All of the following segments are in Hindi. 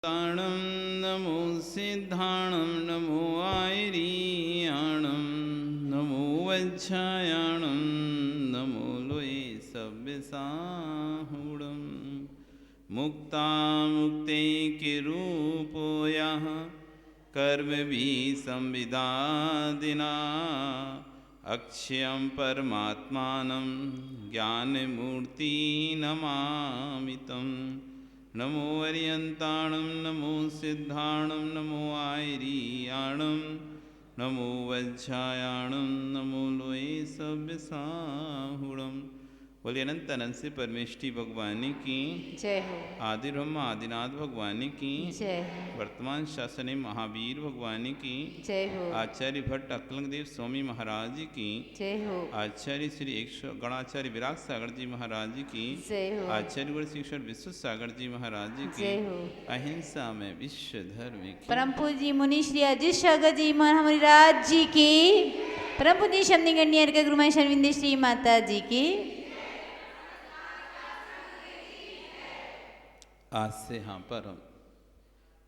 वलियन्ताणं नमो सिद्धाणं नमो आयरीयाणं नमो वज्झायाणं नमो लोये सव्यसाहुणं मुक्तामुक्तैकिरूपो यः कर्मभिः संविदादिना अक्षयं परमात्मानं ज्ञानमूर्तिनमामि तं नमो वरियन्ताणं नमो सिद्धाणं नमो आयरीयाणं नमो वज्झायाणं नमो लोये सव्यसाहुणं। बोलिए अनंत अनंत से परमेष्टि भगवान की जय हो। आदि ब्रह्म आदिनाथ भगवान की जय हो। वर्तमान शासन महावीर भगवान की जय हो। आचार्य भट्ट अक्लंग देव स्वामी महाराज की जय हो। आचार्य श्री गणाचार्य विराग सागर जी महाराज की जय हो। आचार्य गुरु शिक्षक विश्व सागर जी महाराज की जय हो। अहिंसा में विश्व धर्म की परम पूज्य मुनि श्री अजित सागर जी महाराज जी की, परम पूज्य शमनी गण्यर के गुरुमा शर्विंदे श्री माता जी की। आज से यहाँ पर हम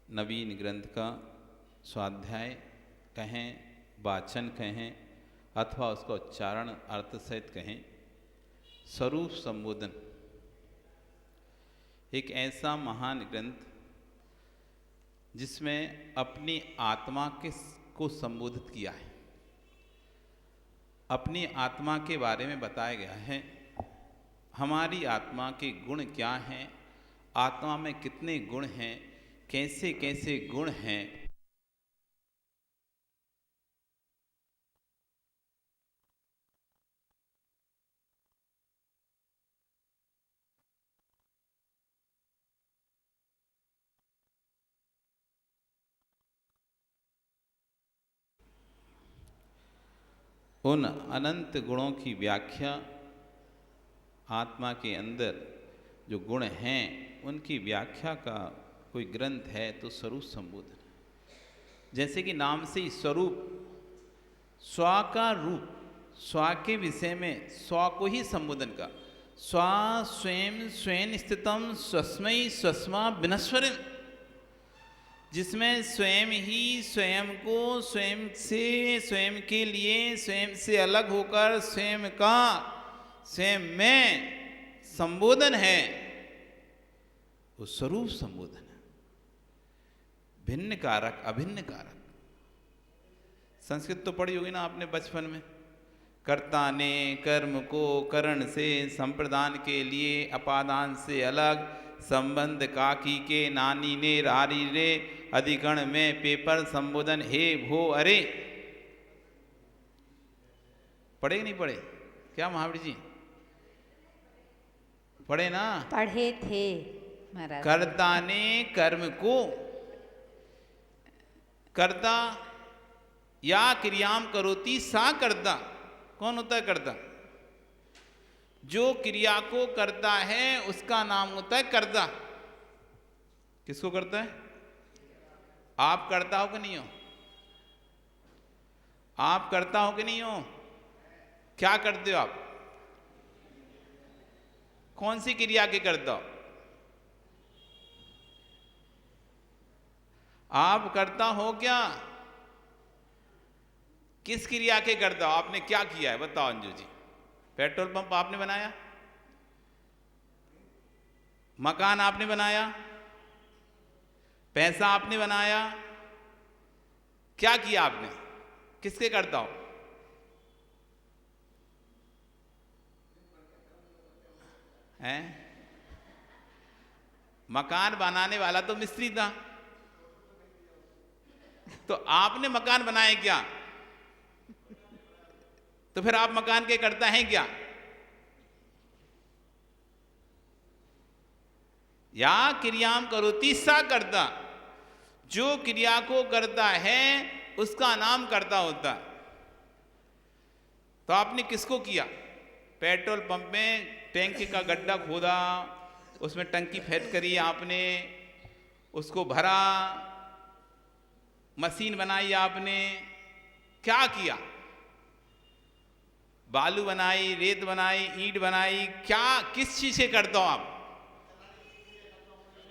नवीन ग्रंथ का स्वाध्याय कहें, वाचन कहें अथवा उसका उच्चारण अर्थ सहित कहें, स्वरूप संबोधन एक ऐसा महान ग्रंथ जिसमें अपनी आत्मा को संबोधित किया है। अपनी आत्मा के बारे में बताया गया है, हमारी आत्मा के गुण क्या हैं, आत्मा में कितने गुण हैं, कैसे कैसे गुण हैं। उन अनंत गुणों की व्याख्या, आत्मा के अंदर जो गुण हैं उनकी व्याख्या का कोई ग्रंथ है तो स्वरूप संबोधन। जैसे कि नाम से ही स्वरूप, स्व का रूप, स्व के विषय में स्व को ही संबोधन का, स्व स्वयं स्वयं स्थितम स्वस्मय स्वस्मा विनश्वरम, जिसमें स्वयं ही स्वयं को स्वयं से, स्वयं के लिए, स्वयं से अलग होकर स्वयं का स्वयं में संबोधन है, वो स्वरूप संबोधन है। भिन्न कारक अभिन्न कारक। संस्कृत तो पढ़ी होगी ना आपने बचपन में। कर्ता ने कर्म को करण से संप्रदान के लिए अपादान से अलग संबंध काकी के नानी ने रारी रे अधिगण में पेपर संबोधन हे भो अरे। पढ़े कि नहीं पढ़े? क्या महावीर जी पढ़े ना? पढ़े थे महाराज। कर्ता ने कर्म को, कर्ता या क्रियाम करोति सा कर्ता। कौन होता है कर्ता? जो क्रिया को करता है उसका नाम होता है कर्ता। किसको करता है? आप करता हो कि नहीं हो? आप करता हो कि नहीं हो? क्या करते हो आप? कौन सी क्रिया के करता हो? आप करता हो क्या? किस क्रिया के करता हो? आपने क्या किया है बताओ अंजू जी। पेट्रोल पंप आपने बनाया, मकान आपने बनाया, पैसा आपने बनाया, क्या किया आपने? किसके करता हो? हैं? मकान बनाने वाला तो मिस्त्री था, तो आपने मकान बनाए क्या? तो फिर आप मकान के करता हैं क्या? या क्रियाम करोति सा करता, जो क्रिया को करता है उसका नाम करता होता है। तो आपने किसको किया? पेट्रोल पंप में टैंक का गड्ढा खोदा, उसमें टंकी फेंक करी आपने, उसको भरा, मशीन बनाई आपने, क्या किया? बालू बनाई, रेत बनाई, ईंट बनाई, क्या किस चीज से करता हो आप?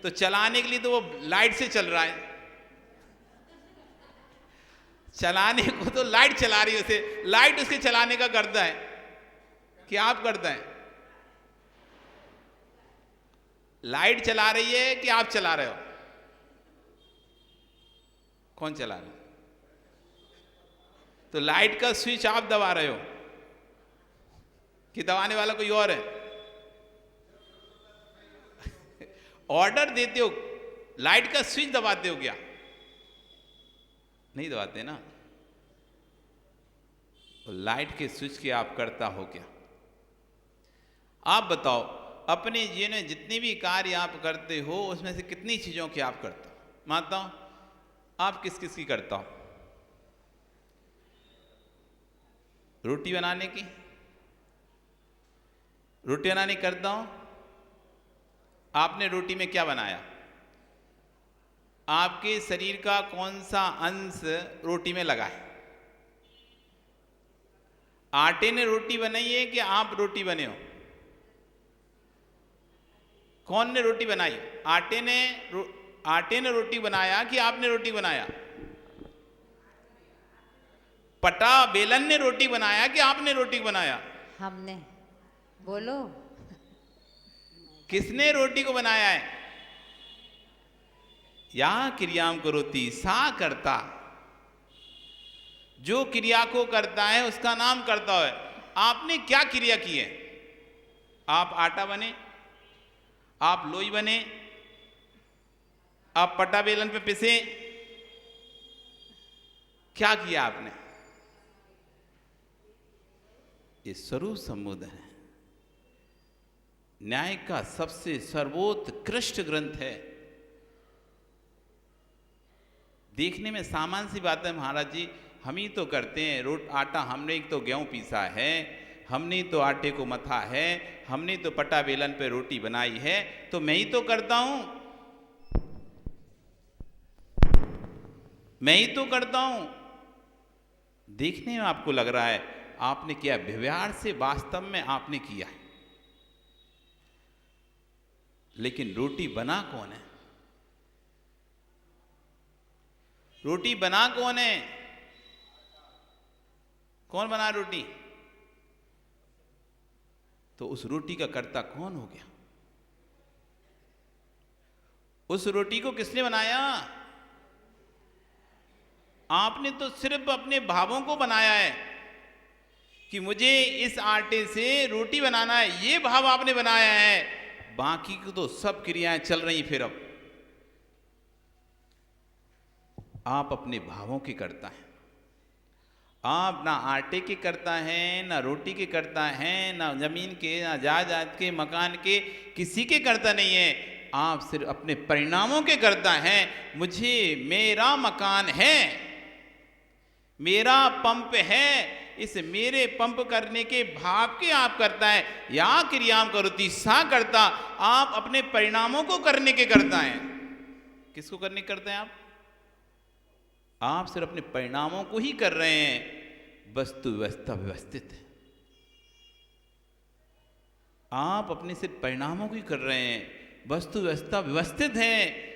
तो चलाने के लिए तो वो लाइट से चल रहा है, चलाने को तो लाइट चला रही है उसे, लाइट उसके चलाने का करता है कि आप करता है? लाइट चला रही है कि आप चला रहे हो? कौन चला रहा है? तो लाइट का स्विच आप दबा रहे हो कि दबाने वाला कोई और है? ऑर्डर देते हो, लाइट का स्विच दबाते हो क्या? नहीं दबाते ना। तो लाइट के स्विच के आप करता हो क्या? आप बताओ, अपने जीवन में जितने भी कार्य आप करते हो उसमें से कितनी चीजों के आप करते हो? मानता हूं आप किस किस की करता हो? रोटी बनाने की, रोटी बनाने की करता हूं। आपने रोटी में क्या बनाया? आपके शरीर का कौन सा अंश रोटी में लगा है? आटे ने रोटी बनाई है कि आप रोटी बने हो? कौन ने रोटी बनाई? आटे ने रोटी बनाया कि आपने रोटी बनाया? पटा बेलन ने रोटी बनाया कि आपने रोटी बनाया? हमने। बोलो। किसने रोटी को बनाया है? या क्रियाम करोति सा करता, जो क्रिया को करता है उसका नाम करता है। आपने क्या क्रिया की है? आप आटा बने, आप लोई बने, आप पटा बेलन पे पिसे, क्या किया आपने? ये स्वरूप संबोध है, न्याय का सबसे सर्वोत्कृष्ट ग्रंथ है। देखने में सामान्य सी बात है महाराज जी, हम ही तो करते हैं आटा, हमने एक तो गेहूं पीसा है, हमने तो आटे को मथा है, हमने तो पटा बेलन पे रोटी बनाई है, तो मैं ही तो करता हूं, मैं ही तो करता हूं। देखने में आपको लग रहा है आपने किया, व्यवहार से वास्तव में आपने किया है। लेकिन रोटी बना कौन है? रोटी बना कौन है? कौन बना रोटी? तो उस रोटी का कर्ता कौन हो गया? उस रोटी को किसने बनाया? आपने तो सिर्फ अपने भावों को बनाया है कि मुझे इस आटे से रोटी बनाना है, ये भाव आपने बनाया है। बाकी की तो सब क्रियाएं चल रही। फिर अब आप अपने भावों की करता है। आप ना आटे के करता है, ना रोटी के करता है, ना जमीन के, ना जायदाद के, मकान के, किसी के करता नहीं है। आप सिर्फ अपने परिणामों के करता है। मुझे मेरा मकान है, मेरा पंप है, इस मेरे पंप करने के भाव के आप करता है। या क्रियाम करोति सा करता, आप अपने परिणामों को करने के करता है। किसको करने के करते हैं आप? आप सिर्फ अपने परिणामों को ही कर रहे हैं। वस्तु व्यवस्था व्यवस्थित है, आप अपने सिर्फ परिणामों को ही कर रहे हैं। वस्तु व्यवस्था व्यवस्थित है।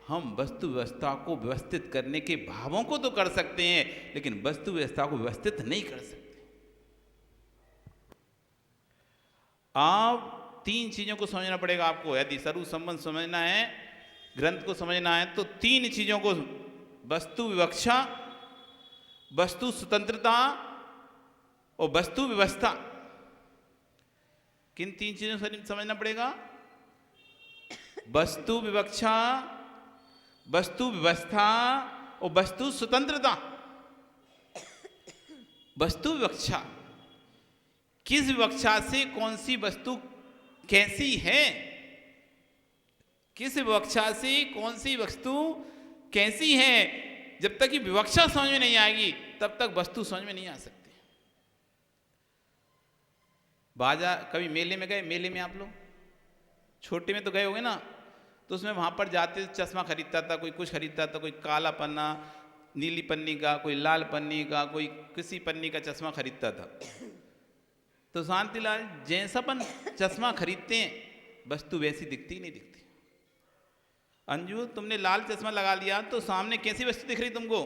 हम वस्तु व्यवस्था को व्यवस्थित करने के भावों को तो कर सकते हैं, लेकिन वस्तु व्यवस्था को व्यवस्थित नहीं कर सकते। आप तीन चीजों को समझना पड़ेगा आपको। यदि सर्व संबंध समझना है, ग्रंथ को समझना है, तो तीन चीजों को, वस्तु विवक्षा, वस्तु स्वतंत्रता और वस्तु व्यवस्था, किन तीन चीजों से समझना पड़ेगा? वस्तु विवक्षा, वस्तु व्यवस्था और वस्तु स्वतंत्रता। वस्तु विवक्षा, किस विवक्षा से कौन सी वस्तु कैसी है, किस विवक्षा से कौन सी वस्तु कैसी है। जब तक कि विवक्षा समझ में नहीं आएगी तब तक वस्तु समझ में नहीं आ सकती। बाजार, कभी मेले में गए? मेले में आप लोग छोटे में तो गए होंगे ना, तो उसमें वहां पर जाते चश्मा खरीदता था, कोई कुछ खरीदता था, कोई काला पन्ना नीली पन्नी का, कोई लाल पन्नी का, कोई किसी पन्नी का चश्मा खरीदता था। तो शांतिलाल, जैसा अपन चश्मा खरीदते हैं वस्तु वैसी दिखती नहीं दिखती। अंजू तुमने लाल चश्मा लगा लिया तो सामने कैसी वस्तु दिख रही तुमको?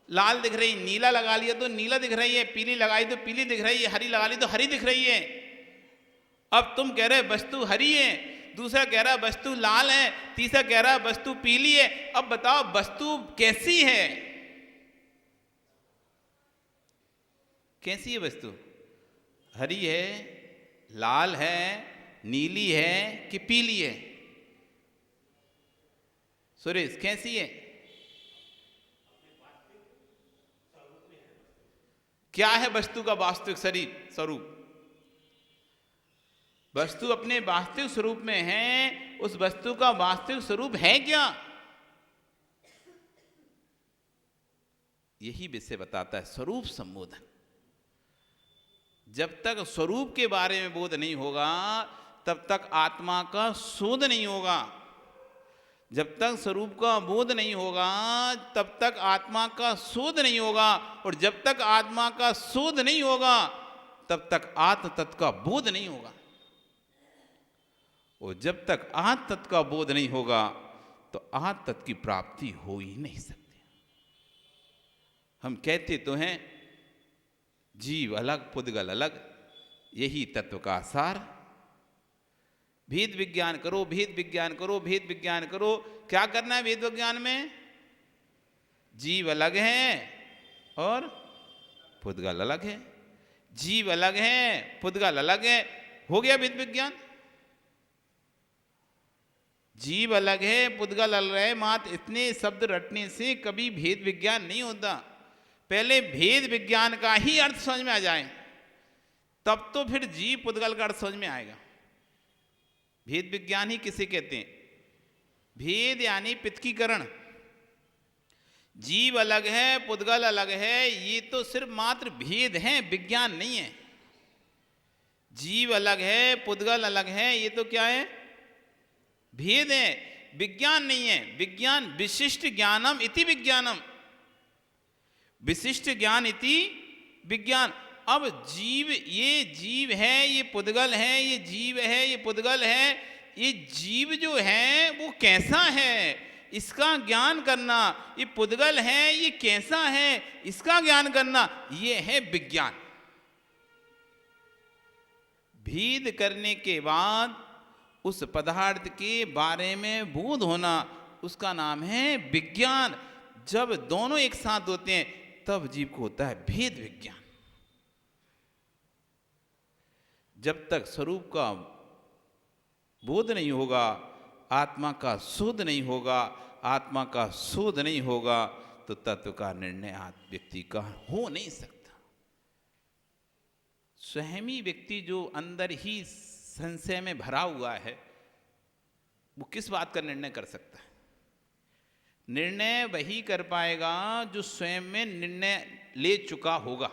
लाल दिख रही। नीला लगा लिया तो नीला दिख रही है, पीली लगाई तो पीली दिख रही है, हरी लगा ली तो हरी दिख रही है। अब तुम कह रहे वस्तु हरी है, दूसरा कह रहा वस्तु लाल है, तीसरा कह रहा वस्तु पीली है। अब बताओ वस्तु कैसी है? कैसी है वस्तु? हरी है, लाल है, नीली है कि पीली है? सुरेश कैसी है? क्या है वस्तु का वास्तविक स्वरूप? वस्तु अपने वास्तविक स्वरूप में है, उस वस्तु का वास्तविक स्वरूप है क्या? यही विषय बताता है स्वरूप संबोधन। जब तक स्वरूप के बारे में बोध नहीं होगा तब तक आत्मा का शोध नहीं होगा। जब तक स्वरूप का बोध नहीं होगा तब तक आत्मा का शोध नहीं होगा, और जब तक आत्मा का शोध नहीं होगा तब तक आत्म तत्व का बोध नहीं होगा। और जब तक आत्म तत्व का बोध नहीं होगा तो आत्म तत्व की प्राप्ति हो ही नहीं सकती। हम कहते तो हैं जीव अलग पुद्गल अलग, यही तत्व का सार। भेद विज्ञान करो, भेद विज्ञान करो, भेद विज्ञान करो। क्या करना है भेद विज्ञान में? जीव अलग है और पुद्गल अलग है। जीव अलग है, पुद्गल अलग है, हो गया भेद विज्ञान। जीव अलग है, पुद्गल अलग है, मात्र इतने शब्द रटने से कभी भेद विज्ञान नहीं होता। पहले भेद विज्ञान का ही अर्थ समझ में आ जाए तब तो फिर जीव पुद्गल का अर्थ समझ में आएगा। भेद विज्ञान ही किसे कहते हैं? भेद यानी पृथकीकरण। जीव अलग है, पुद्गल अलग है, ये तो सिर्फ मात्र भेद है, विज्ञान नहीं है। जीव अलग है, पुद्गल अलग है, ये तो क्या है? भेद है, विज्ञान नहीं है। विज्ञान विशिष्ट ज्ञानम इति विज्ञानम, विशिष्ट ज्ञान इति विज्ञान। अब जीव, ये जीव है, ये पुद्गल है, ये जीव है, ये पुद्गल है। ये जीव जो है वो कैसा है इसका ज्ञान करना, ये पुद्गल है ये कैसा है इसका ज्ञान करना, ये है विज्ञान। भेद करने के बाद उस पदार्थ के बारे में बोध होना, उसका नाम है विज्ञान। जब दोनों एक साथ होते हैं तब जीव को होता है भेद विज्ञान। जब तक स्वरूप का बोध नहीं होगा, आत्मा का शोध नहीं होगा, आत्मा का शोध नहीं होगा तो तत्व का निर्णय व्यक्ति का हो नहीं सकता। स्वयं व्यक्ति जो अंदर ही संशय में भरा हुआ है वो किस बात का निर्णय कर सकता है? निर्णय वही कर पाएगा जो स्वयं में निर्णय ले चुका होगा।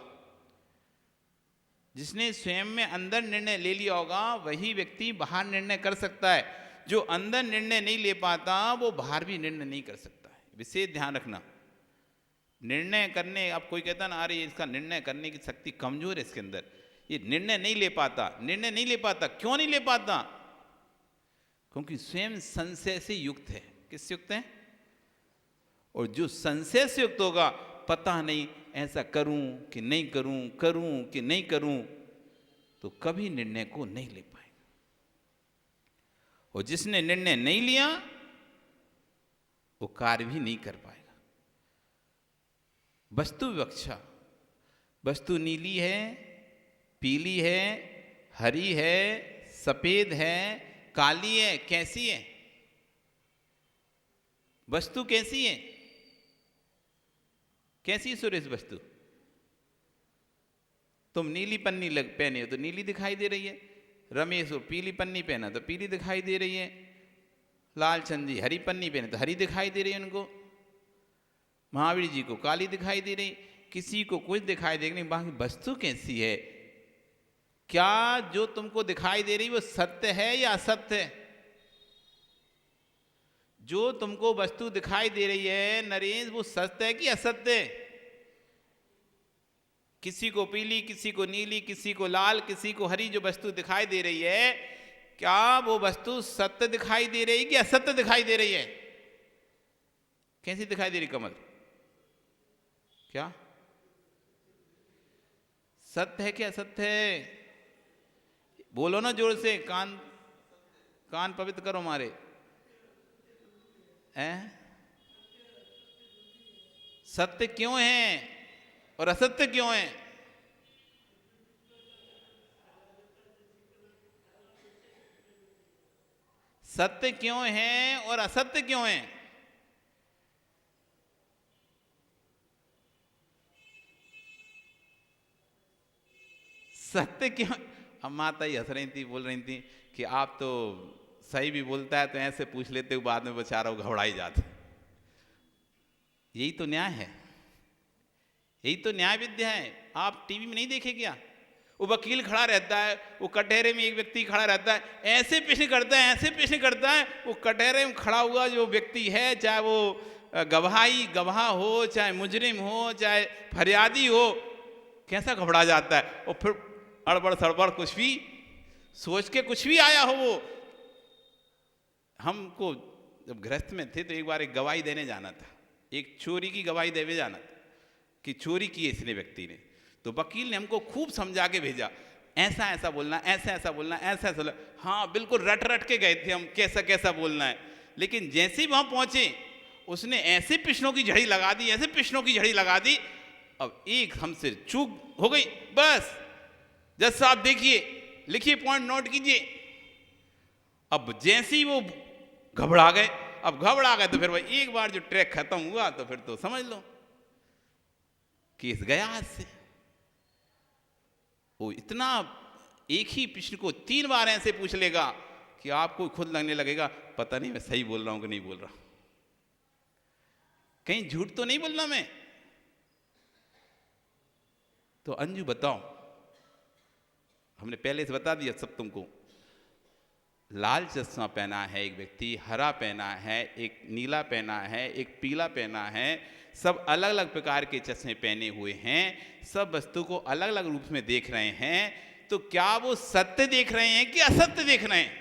जिसने स्वयं में अंदर निर्णय ले लिया होगा वही व्यक्ति बाहर निर्णय कर सकता है। जो अंदर निर्णय नहीं ले पाता वो बाहर भी निर्णय नहीं कर सकता है। विशेष ध्यान रखना। निर्णय करने, अब कोई कहता ना अरे इसका निर्णय करने की शक्ति कमजोर है इसके अंदर, ये निर्णय नहीं ले पाता। निर्णय नहीं ले पाता, क्यों नहीं ले पाता? क्योंकि स्वयं संशय से युक्त है। किससे युक्त है? और जो संशय से युक्त होगा, पता नहीं ऐसा करूं कि नहीं करूं, करूं कि नहीं करूं, तो कभी निर्णय को नहीं ले पाएगा। और जिसने निर्णय नहीं लिया वो कार्य भी नहीं कर पाएगा। वस्तु विवक्षा, वस्तु नीली है, पीली है, हरी है, सफेद है, काली है, कैसी है? वस्तु कैसी है? कैसी सुरेश वस्तु? तुम नीली पन्नी पहने हो तो नीली दिखाई दे रही है, रमेश को पीली पन्नी पहना तो पीली दिखाई दे रही है, लालचंद जी हरी पन्नी पहने तो हरी दिखाई दे रही है उनको, महावीर जी को काली दिखाई दे रही, किसी को कुछ दिखाई दे रही। बाकी वस्तु कैसी है? क्या जो तुमको दिखाई दे रही वो सत्य है या असत्य है? जो तुमको वस्तु दिखाई दे रही है नरेश, वो सत्य है कि असत्य है? किसी को पीली, किसी को नीली, किसी को लाल, किसी को हरी जो वस्तु दिखाई दे रही है, क्या वो वस्तु सत्य दिखाई दे रही है कि असत्य दिखाई दे रही है? कैसी दिखाई दे रही कमल? क्या सत्य है? क्या सत्य है? बोलो ना जोर से, कान कान पवित्र करो हमारे। हैं? सत्य क्यों है और असत्य क्यों है? सत्य क्यों है और असत्य क्यों है? सत्य क्यों? अब माता ही हंस रही थी, बोल रही थी कि आप तो सही भी बोलता है तो ऐसे पूछ लेते हो, बाद में बेचारा घबराई जाते। यही तो न्याय है, यही तो न्याय विद्या है। आप टीवी में नहीं देखे क्या? वो वकील खड़ा रहता है, वो कटहरे में एक व्यक्ति खड़ा रहता है, ऐसे प्रश्न करता है, ऐसे प्रश्न करता है। वो कटहरे में खड़ा हुआ जो व्यक्ति है, चाहे वो गवाह हो, चाहे मुजरिम हो, चाहे फरियादी हो, कैसा घबरा जाता है। और फिर अड़बड़ सड़बड़ कुछ भी सोच के कुछ भी आया हो। वो हमको जब गृहस्थ में थे तो एक बार एक गवाही देने जाना था, एक चोरी की गवाही देने जाना था कि चोरी की है इसने व्यक्ति ने। तो वकील ने हमको खूब समझा के भेजा, ऐसा ऐसा बोलना, ऐसा ऐसा बोलना, ऐसा ऐसा। हाँ बिल्कुल रट रट के गए थे हम, कैसा कैसा बोलना है। लेकिन जैसे ही वहां पहुंचे उसने ऐसे प्रश्नों की झड़ी लगा दी, ऐसे प्रश्नों की झड़ी लगा दी। अब एक हमसे चूक हो गई, बस जज साहब देखिए, लिखिए, पॉइंट नोट कीजिए। अब जैसे ही वो घबरा गए, अब घबरा गए तो फिर भाई एक बार जो ट्रैक खत्म हुआ तो फिर तो समझ लो केस गया हाथ से। वो इतना एक ही प्रश्न को 3 बार ऐसे पूछ लेगा कि आपको खुद लगने लगेगा पता नहीं मैं सही बोल रहा हूं कि नहीं बोल रहा, कहीं झूठ तो नहीं बोल रहा मैं। तो अंजू बताओ, हमने पहले से बता दिया सब तुमको, लाल चश्मा पहना है एक व्यक्ति, हरा पहना है, एक नीला पहना है, एक पीला पहना है, सब अलग अलग प्रकार के चश्मे पहने हुए हैं, सब वस्तु को अलग अलग रूप में देख रहे हैं। तो क्या वो सत्य देख रहे हैं कि असत्य देख रहे हैं?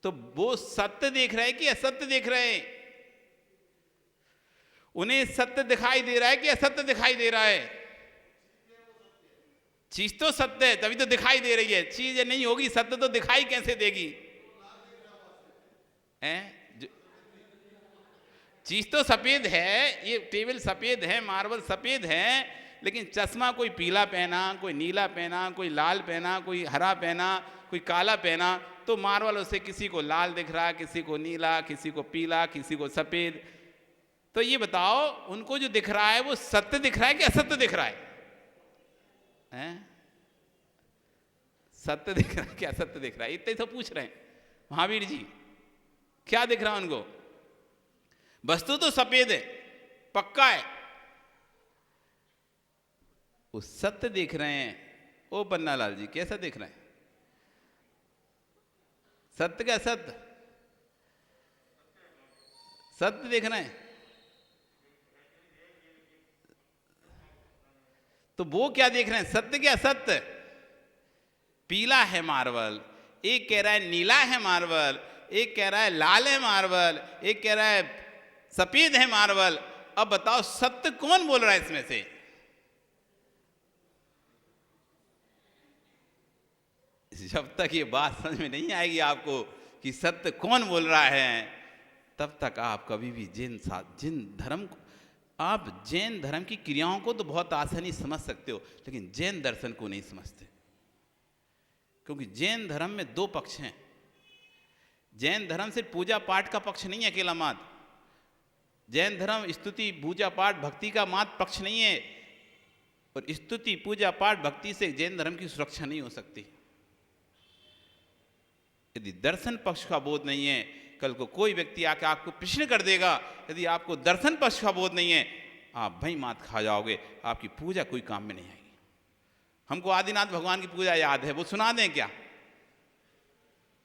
तो वो सत्य देख रहे हैं कि असत्य देख रहे हैं? उन्हें सत्य दिखाई दे रहा है कि असत्य दिखाई दे रहा है? चीज तो सत्य है तभी तो दिखाई दे रही है, चीज नहीं होगी सत्य तो दिखाई कैसे देगी? चीज तो सफेद है, ये टेबल सफेद है, मार्बल सफेद है, लेकिन चश्मा कोई पीला पहना, कोई नीला पहना, कोई लाल पहना, कोई हरा पहना, कोई काला पहना, तो मार्बल उसे किसी को लाल दिख रहा है, किसी को नीला, किसी को पीला, किसी को सफेद। तो ये बताओ उनको जो दिख रहा है वो सत्य दिख रहा है कि असत्य दिख रहा है? सत्य दिख रहा है कि असत्य दिख रहा है? इतने तो पूछ रहे हैं महावीर जी, क्या दिख रहा है उनको? वस्तु तो सफेद है, पक्का है, वो सत्य देख रहे हैं। ओ पन्नालाल जी कैसा देख रहे हैं? सत्य क्या असत्य? सत्य देख रहे हैं। तो वो क्या देख रहे हैं, सत्य क्या असत्य? पीला है मार्बल, एक कह रहा है नीला है मार्बल, एक कह रहा है लाल है मार्बल, एक कह रहा है सफेद है मार्बल। अब बताओ सत्य कौन बोल रहा है इसमें से? जब तक ये बात समझ में नहीं आएगी आपको कि सत्य कौन बोल रहा है, तब तक आप कभी भी जिन धर्म को, आप जैन धर्म की क्रियाओं को तो बहुत आसानी समझ सकते हो, लेकिन जैन दर्शन को नहीं समझते। क्योंकि जैन धर्म में 2 पक्ष हैं। जैन धर्म सिर्फ पूजा पाठ का पक्ष नहीं है अकेला मात्र। जैन धर्म स्तुति पूजा पाठ भक्ति का मात्र पक्ष नहीं है, और स्तुति पूजा पाठ भक्ति से जैन धर्म की सुरक्षा नहीं हो सकती। यदि दर्शन पक्ष का बोध नहीं है, कल को कोई व्यक्ति आके आपको प्रश्न कर देगा, यदि आपको दर्शन पक्ष का बोध नहीं है, आप भई मात खा जाओगे, आपकी पूजा कोई काम में नहीं आएगी। हमको आदिनाथ भगवान की पूजा याद है, वो सुना दें क्या?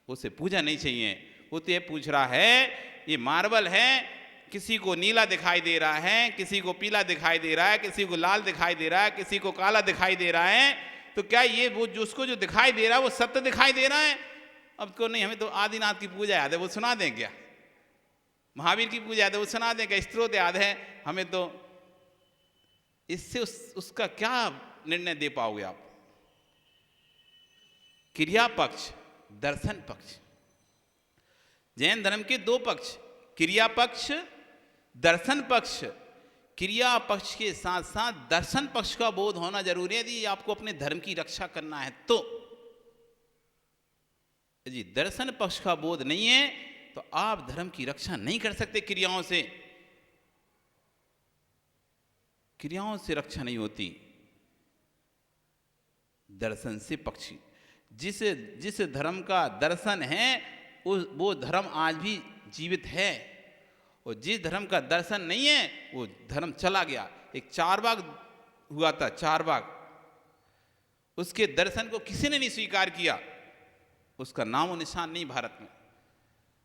उसे पूजा नहीं चाहिए। वो तो ये पूछ रहा है ये मार्बल है किसी को नीला दिखाई दे रहा है, किसी को पीला दिखाई दे रहा है, किसी को लाल दिखाई दे रहा है, किसी को काला दिखाई दे रहा है, तो क्या ये वो जो उसको जो दिखाई दे रहा है वो सत्य दिखाई दे रहा है? अब को नहीं, हमें तो आदिनाथ की पूजा याद है, वो सुना दें क्या? महावीर की पूजा याद है, वो सुना दें क्या? स्त्रोत याद है हमें, तो इससे उसका क्या निर्णय दे पाओगे आप? क्रिया पक्ष, दर्शन पक्ष। जैन धर्म के दो पक्ष, क्रिया पक्ष, दर्शन पक्ष। क्रिया पक्ष के साथ साथ दर्शन पक्ष का बोध होना जरूरी है यदि आपको अपने धर्म की रक्षा करना है तो। यदि दर्शन पक्ष का बोध नहीं है तो आप धर्म की रक्षा नहीं कर सकते। क्रियाओं से रक्षा नहीं होती, दर्शन से पक्षी। जिस धर्म का दर्शन है वो धर्म आज भी जीवित है, और जिस धर्म का दर्शन नहीं है वो धर्म चला गया। एक चारवाक हुआ था, चारवाक, उसके दर्शन को किसी ने नहीं स्वीकार किया, उसका नामो निशान नहीं भारत में।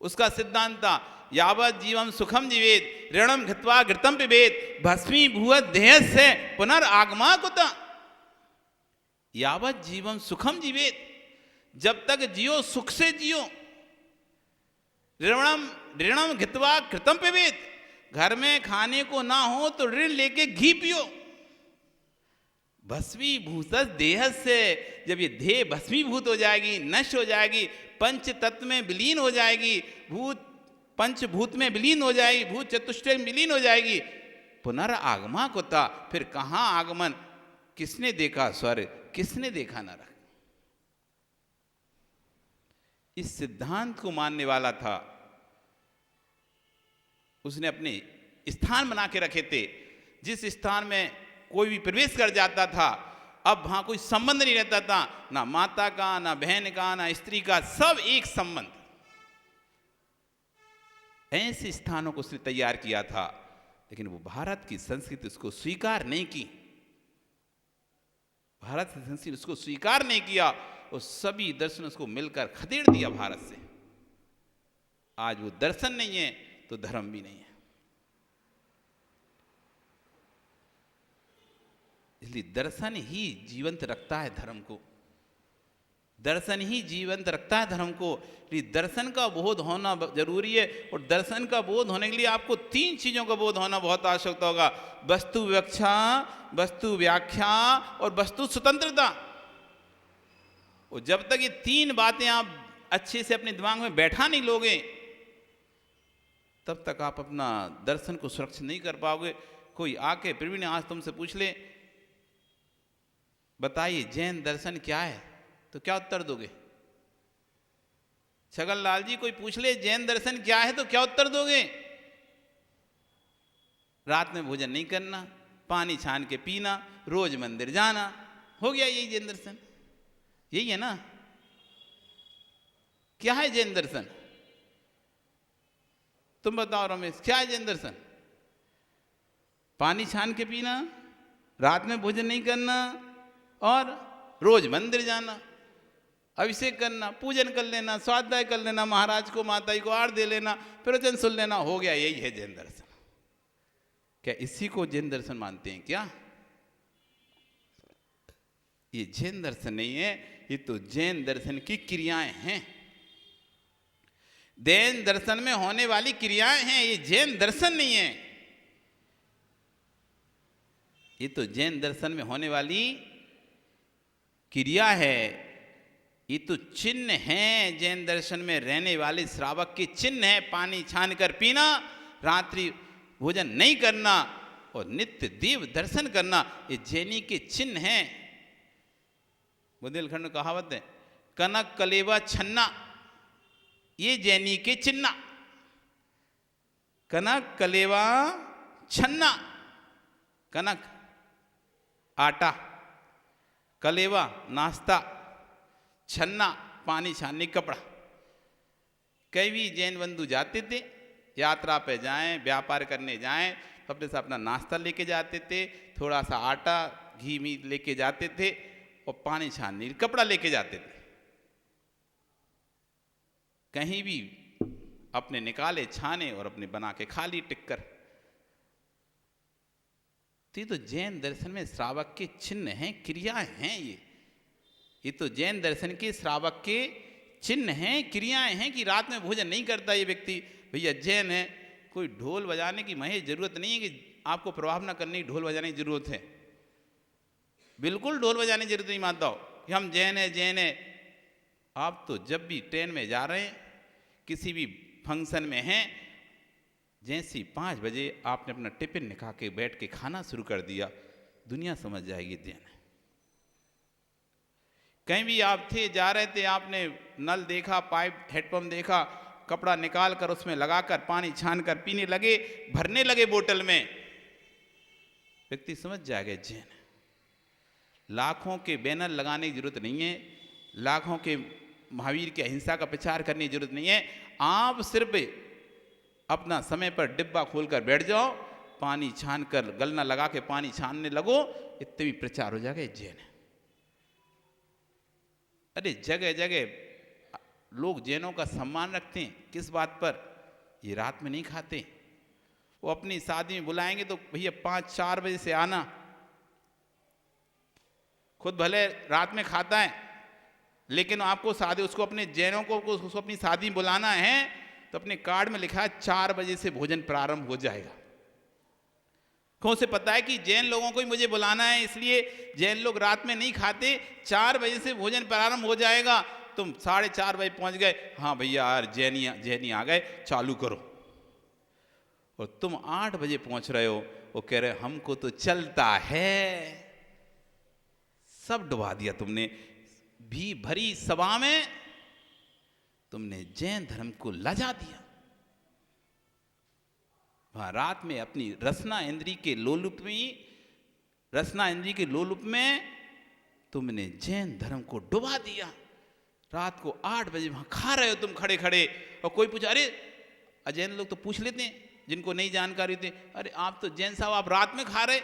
उसका सिद्धांत था यावत जीवम सुखम जीवेत ऋणम घृत्वा घृतम पिबेत भस्मीभूत देहस्य पुनर्आगमा कुतः। यावत जीवम सुखम जीवेत, जब तक जियो सुख से जियो। ऋणम घृत्वा घृतम पिबेत, घर में खाने को ना हो तो ऋण लेके घी पियो। भस्मीभूत देह से, जब ये देह भस्मीभूत हो जाएगी, नष्ट हो जाएगी, पंच तत्व में विलीन हो जाएगी, पंचभूत में विलीन हो जाएगी, भूत चतुष्टय में विलीन हो जाएगी, पुनर्आगमा कुतः, फिर कहाँ आगमन? किसने देखा स्वर्ग, किसने देखा नरक? इस सिद्धांत को मानने वाला था, उसने अपने स्थान बना के रखे थे। जिस स्थान में कोई भी प्रवेश कर जाता था, अब वहां कोई संबंध नहीं रहता था, ना माता का, ना बहन का, ना स्त्री का, सब एक संबंध। ऐसे स्थानों को उसने तैयार किया था, लेकिन वो भारत की संस्कृति उसको स्वीकार नहीं की। भारत की संस्कृति उसको स्वीकार नहीं किया, और सभी दर्शन उसको मिलकर खदेड़ दिया भारत से। आज वो दर्शन नहीं है तो धर्म भी नहीं है। इसलिए दर्शन ही जीवंत रखता है धर्म को, दर्शन ही जीवंत रखता है धर्म को। इसलिए दर्शन का बोध होना जरूरी है, और दर्शन का बोध होने के लिए आपको तीन चीजों का बोध होना बहुत आवश्यकता होगा: वस्तु विवक्षा, वस्तु व्याख्या और वस्तु स्वतंत्रता। और जब तक ये तीन बातें आप अच्छे से अपने दिमाग में बैठा नहीं लोगे, तब तक आप अपना दर्शन को सुरक्षित नहीं कर पाओगे। कोई आके प्रवीण आज तुमसे पूछ ले, बताइए जैन दर्शन क्या है, तो क्या उत्तर दोगे? छगन लाल जी कोई पूछ ले जैन दर्शन क्या है, तो क्या उत्तर दोगे? रात में भोजन नहीं करना, पानी छान के पीना, रोज मंदिर जाना, हो गया यही जैन दर्शन। यही है ना? क्या है जैन दर्शन? तुम बताओ रमेश, क्या है जैन दर्शन? पानी छान के पीना, रात में भोजन नहीं करना, और रोज मंदिर जाना, अभिषेक करना, पूजन कर लेना, स्वाध्याय कर लेना, महाराज को माता जी को आड़ दे लेना, प्रवचन सुन लेना, हो गया। यही है जैन दर्शन। क्या इसी को जैन दर्शन मानते हैं क्या? ये जैन दर्शन नहीं है, ये तो जैन दर्शन की क्रियाएं हैं। जैन दर्शन में होने वाली क्रियाएं हैं, ये जैन दर्शन नहीं है। ये तो जैन दर्शन में होने वाली क्रिया है, ये तो चिन्ह है। जैन दर्शन में रहने वाले श्रावक के चिन्ह है: पानी छान कर पीना, रात्रि भोजन नहीं करना, और नित्य देव दर्शन करना। ये जैनी के चिन्ह हैं। बुंदेलखंड में कहावत है, कनक कलेवा छन्ना, ये जैनी के चिन्ह। कनक कलेवा छन्ना, कनक आटा, कलेवा नाश्ता, छन्ना पानी छानने कपड़ा। कई भी जैन बंधु जाते थे, यात्रा पे जाएं, व्यापार करने जाएं, तो अपने से अपना नाश्ता लेके जाते थे, थोड़ा सा आटा घी मीट लेके जाते थे, और पानी छानने कपड़ा लेके जाते थे। कहीं भी अपने निकाले छाने और अपने बना के खा ली टिक्कर। तो जैन दर्शन में श्रावक के चिन्ह हैं, क्रियाएं हैं। ये तो जैन दर्शन के श्रावक के चिन्ह हैं, क्रियाएं हैं कि रात में भोजन नहीं करता ये व्यक्ति। भैया जैन है, कोई ढोल बजाने की महज जरूरत नहीं है कि आपको प्रभाव न करने की ढोल बजाने की जरूरत है। बिल्कुल ढोल बजाने की जरूरत नहीं मानता हो कि हम जैन है जैन है। आप तो जब भी ट्रेन में जा रहे हैं, किसी भी फंक्शन में हैं, जैसी 5 बजे आपने अपना टिफिन निकाल के बैठ के खाना शुरू कर दिया, दुनिया समझ जाएगी जैन है। कहीं भी आप थे, जा रहे थे, आपने नल देखा, पाइप हेडपंप देखा, कपड़ा निकाल कर उसमें लगाकर पानी छान कर पीने लगे, भरने लगे बोतल में, व्यक्ति समझ जाएगा जैन है। लाखों के बैनर लगाने की जरूरत नहीं है, लाखों के महावीर की अहिंसा का प्रचार करने की जरूरत नहीं है। आप सिर्फ अपना समय पर डिब्बा खोलकर बैठ जाओ, पानी छान कर गलना लगा के पानी छानने लगो, इतने भी प्रचार हो जाएगा जैन है। अरे जगह जगह लोग जैनों का सम्मान रखते हैं, किस बात पर? ये रात में नहीं खाते। वो अपनी शादी में बुलाएंगे तो भैया 5-4 बजे से आना। खुद भले रात में खाता है, लेकिन आपको शादी, उसको अपने जैनों को उसको अपनी शादी में बुलाना है तो अपने कार्ड में लिखा है 4 बजे से भोजन प्रारंभ हो जाएगा। कौन से पता है कि जैन लोगों को ही मुझे बुलाना है, इसलिए जैन लोग रात में नहीं खाते, 4 बजे से भोजन प्रारंभ हो जाएगा। तुम 4:30 बजे पहुंच गए, हाँ भैया यार जैनी आ गए, चालू करो। और तुम 8 बजे पहुंच रहे हो, वो कह रहे हमको तो चलता है। सब डुबा दिया तुमने। भी भरी सभा में तुमने जैन धर्म को लजा दिया। वहां रात में अपनी रसना इंद्री के लोलुप में तुमने जैन धर्म को डुबा दिया। रात को 8 बजे वहां खा रहे हो तुम खड़े खड़े, और कोई पूछा, अरे अजैन लोग तो पूछ लेते हैं जिनको नहीं जानकारी होती, अरे आप तो जैन साहब आप रात में खा रहे?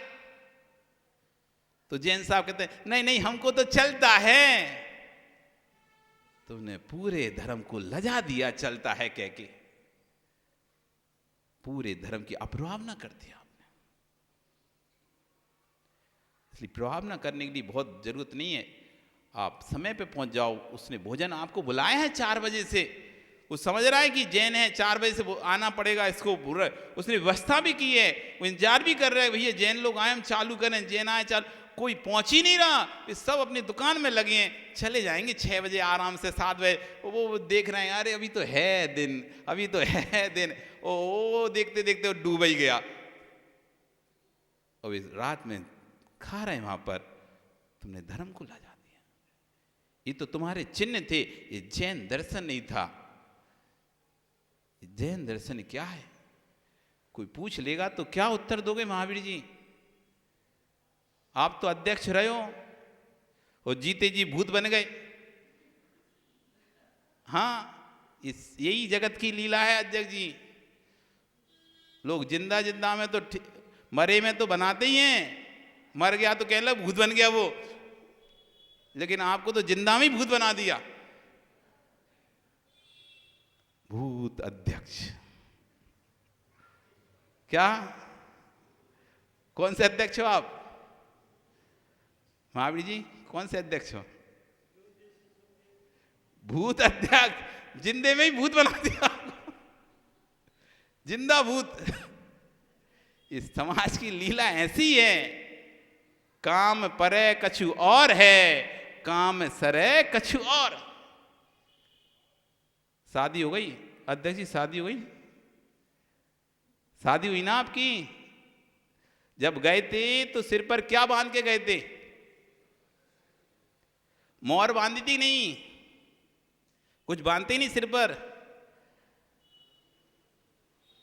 तो जैन साहब कहते हैं नहीं नहीं हमको तो चलता है। तुमने पूरे धर्म को लजा दिया, चलता है कह के। पूरे धर्म की अपरावना कर दिया आपने। इसलिए प्रभावना करने के लिए बहुत जरूरत नहीं है, आप समय पे पहुंच जाओ। उसने भोजन आपको बुलाया है 4 बजे से, वो समझ रहा है कि जैन है, 4 बजे से आना पड़ेगा इसको, उसने व्यवस्था भी की है, वो इंतजार भी कर रहे हैं भैया जैन लोग आए, हम चालू करें, जैन आए चालू। कोई पहुंच ही नहीं रहा, ये सब अपनी दुकान में लगे हैं, चले जाएंगे 6 बजे आराम से, 7 बजे वो देख रहे हैं, अरे अभी तो है दिन, अभी तो है दिन। ओ देखते देखते वो डूब ही गया। और इस रात में खा रहे हैं वहां पर, तुमने धर्म को लजा दिया। ये तो तुम्हारे चिन्ह थे, ये जैन दर्शन नहीं था। जैन दर्शन क्या है? कोई पूछ लेगा तो क्या उत्तर दोगे महावीर जी? आप तो अध्यक्ष रहे हो और जीते जी भूत बन गए। हाँ, यही जगत की लीला है अध्यक्ष जी। लोग जिंदा जिंदा में तो मरे में तो बनाते ही हैं, मर गया तो कहने लगे भूत बन गया वो, लेकिन आपको तो जिंदा में भूत बना दिया। भूत अध्यक्ष क्या? कौन से अध्यक्ष हो आप महावीर जी? कौन से अध्यक्ष हो? भूत अध्यक्ष, जिंदे में ही भूत बना दिया, जिंदा भूत। इस समाज की लीला ऐसी है, काम परे कछु और है, काम सरे कछु और। शादी हो गई अध्यक्ष जी? शादी हो गई? शादी हुई ना आपकी? जब गए थे तो सिर पर क्या बांध के गए थे? मोहर बांधी थी? नहीं, कुछ बांधते ही नहीं सिर पर।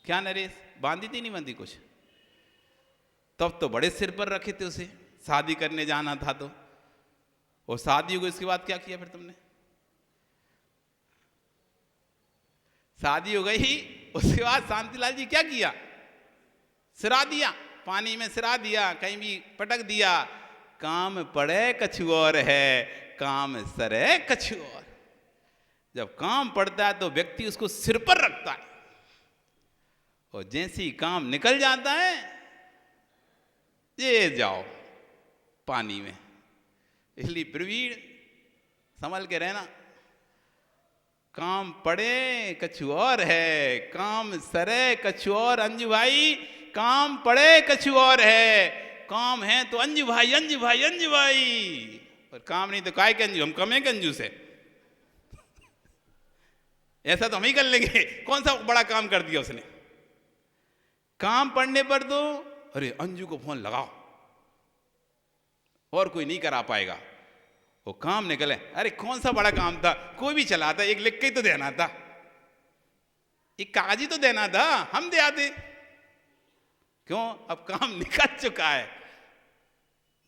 क्या नरेश, बांधी थी नहीं बांधी कुछ? तब तो बड़े सिर पर रखे थे उसे, शादी करने जाना था तो। और शादी हो गई, उसके बाद क्या किया फिर तुमने? शादी हो गई, उसके बाद शांतिलाल जी क्या किया? सिरा दिया, पानी में सिरा दिया, कहीं भी पटक दिया। काम पड़े कछु और है, काम सरे कछु और। जब काम पड़ता है तो व्यक्ति उसको सिर पर रखता है। और जैसे ही काम निकल जाता है, ये जाओ पानी में। इसलिए प्रवीण संभल के रहना। काम पड़े कछु और है, काम सरे कछु और। अंजू भाई काम पड़े कछु और है, काम है तो अंजू भाई अंजू भाई अंजू भाई, और काम नहीं तो काय के अंजू, हम कमे कंजू से। ऐसा तो हम ही कर लेंगे, कौन सा बड़ा काम कर दिया उसने। काम पड़ने पर तो अरे अंजू को फोन लगाओ, और कोई नहीं करा पाएगा। वो काम निकले, अरे कौन सा बड़ा काम था, कोई भी चलाता, एक लिख के ही तो देना था, एक कागज ही तो देना था, हम दे आते। क्यों? अब काम निकल चुका है।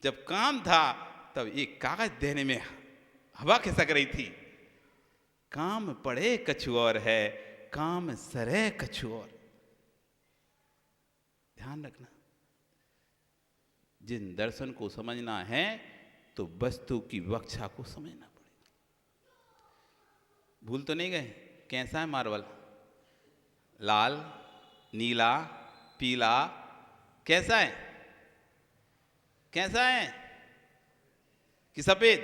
जब काम था तब एक कागज देने में हवा खिसक रही थी। काम पड़े कछु और है, काम सरे कछु और। ध्यान रखना, जिन दर्शन को समझना है तो वस्तु की वक्षा को समझना पड़ेगा। भूल तो नहीं गए? कैसा है मार्बल? लाल, नीला, पीला, कैसा है? कैसा है कि सफेद?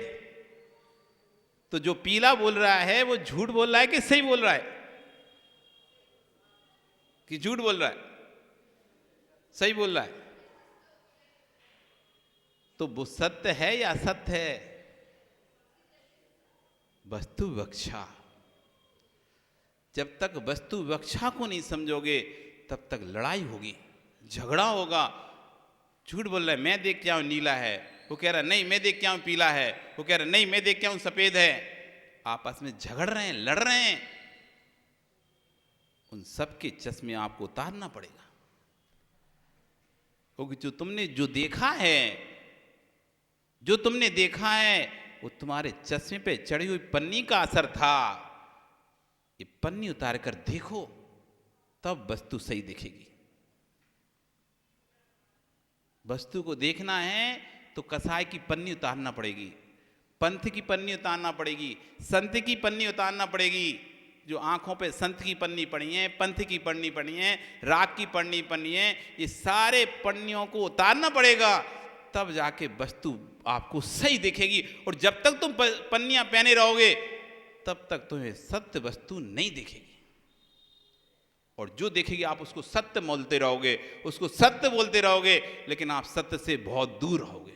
तो जो पीला बोल रहा है वो झूठ बोल रहा है कि सही बोल रहा है? कि झूठ बोल रहा है? सही बोल रहा है। तो वो सत्य है या असत्य है? वस्तु वक्षा। जब तक वस्तु वक्षा को नहीं समझोगे तब तक लड़ाई होगी, झगड़ा होगा। झूठ बोल रहा है, मैं देख के आऊं नीला है, वो कह रहा है नहीं मैं देख के आऊं पीला है, वो कह रहा है नहीं मैं देख के आऊं सफेद है। आपस में झगड़ रहे हैं, लड़ रहे हैं। उन सबके चश्मे आपको उतारना पड़ेगा, क्योंकि जो देखा है, जो तुमने देखा है वो तुम्हारे चश्मे पे चढ़ी हुई पन्नी का असर था। ये पन्नी उतार कर देखो, तब वस्तु सही दिखेगी। वस्तु को देखना है तो कसाई की पन्नी उतारना पड़ेगी, पंथ की पन्नी उतारना पड़ेगी, संत की पन्नी उतारना पड़ेगी। जो आंखों पे संत की पन्नी पड़ी है, पंथ की पन्नी पड़ी है, राग की पन्नी पड़ी है, ये सारे पन्नियों को उतारना पड़ेगा, तब जाके वस्तु आपको सही दिखेगी। और जब तक तुम पन्नियां पहने रहोगे तब तक तुम्हें सत्य वस्तु नहीं दिखेगी। और जो देखेगी आप उसको सत्य बोलते रहोगे, उसको सत्य बोलते रहोगे, लेकिन आप सत्य से बहुत दूर रहोगे।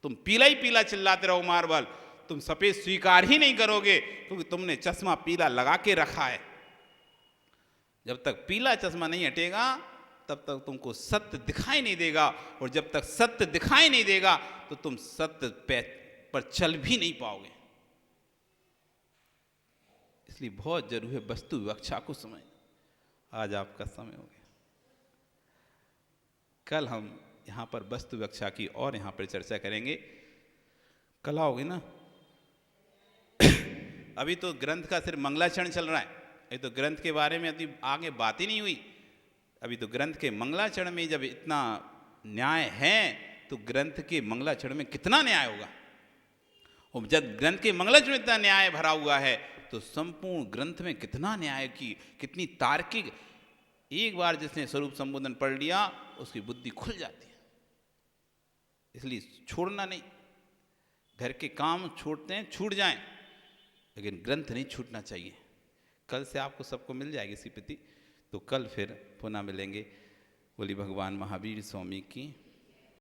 तुम पीला ही पीला चिल्लाते रहो मार्बल, तुम सफेद स्वीकार ही नहीं करोगे, क्योंकि तुमने चश्मा पीला लगा के रखा है। जब तक पीला चश्मा नहीं हटेगा तब तक तुमको सत्य दिखाई नहीं देगा, और जब तक सत्य दिखाई नहीं देगा तो तुम सत्य पर चल भी नहीं पाओगे। इसलिए बहुत जरूरी है वस्तु विवक्षा को समझ। आज आपका समय हो गया, कल हम यहाँ पर वस्तु विवक्षा की और यहाँ पर चर्चा करेंगे। कल आओगे ना? अभी तो ग्रंथ का सिर्फ मंगलाचरण चल रहा है, ये तो ग्रंथ के बारे में अभी आगे बात ही नहीं हुई। अभी तो ग्रंथ के मंगलाचरण में जब इतना न्याय है तो ग्रंथ के मंगलाचरण में कितना न्याय होगा। और जब ग्रंथ के मंगलाचरण में इतना न्याय भरा हुआ है तो संपूर्ण ग्रंथ में कितना न्याय की, कितनी तार्किक। एक बार जिसने स्वरूप संबोधन पढ़ लिया उसकी बुद्धि खुल जाती है। इसलिए छोड़ना नहीं, घर के काम छोड़ते हैं छूट जाएं, लेकिन ग्रंथ नहीं छूटना चाहिए। कल से आपको सबको मिल जाएगी इसी प्रति। तो कल फिर पुनः मिलेंगे। बोली भगवान महावीर स्वामी की।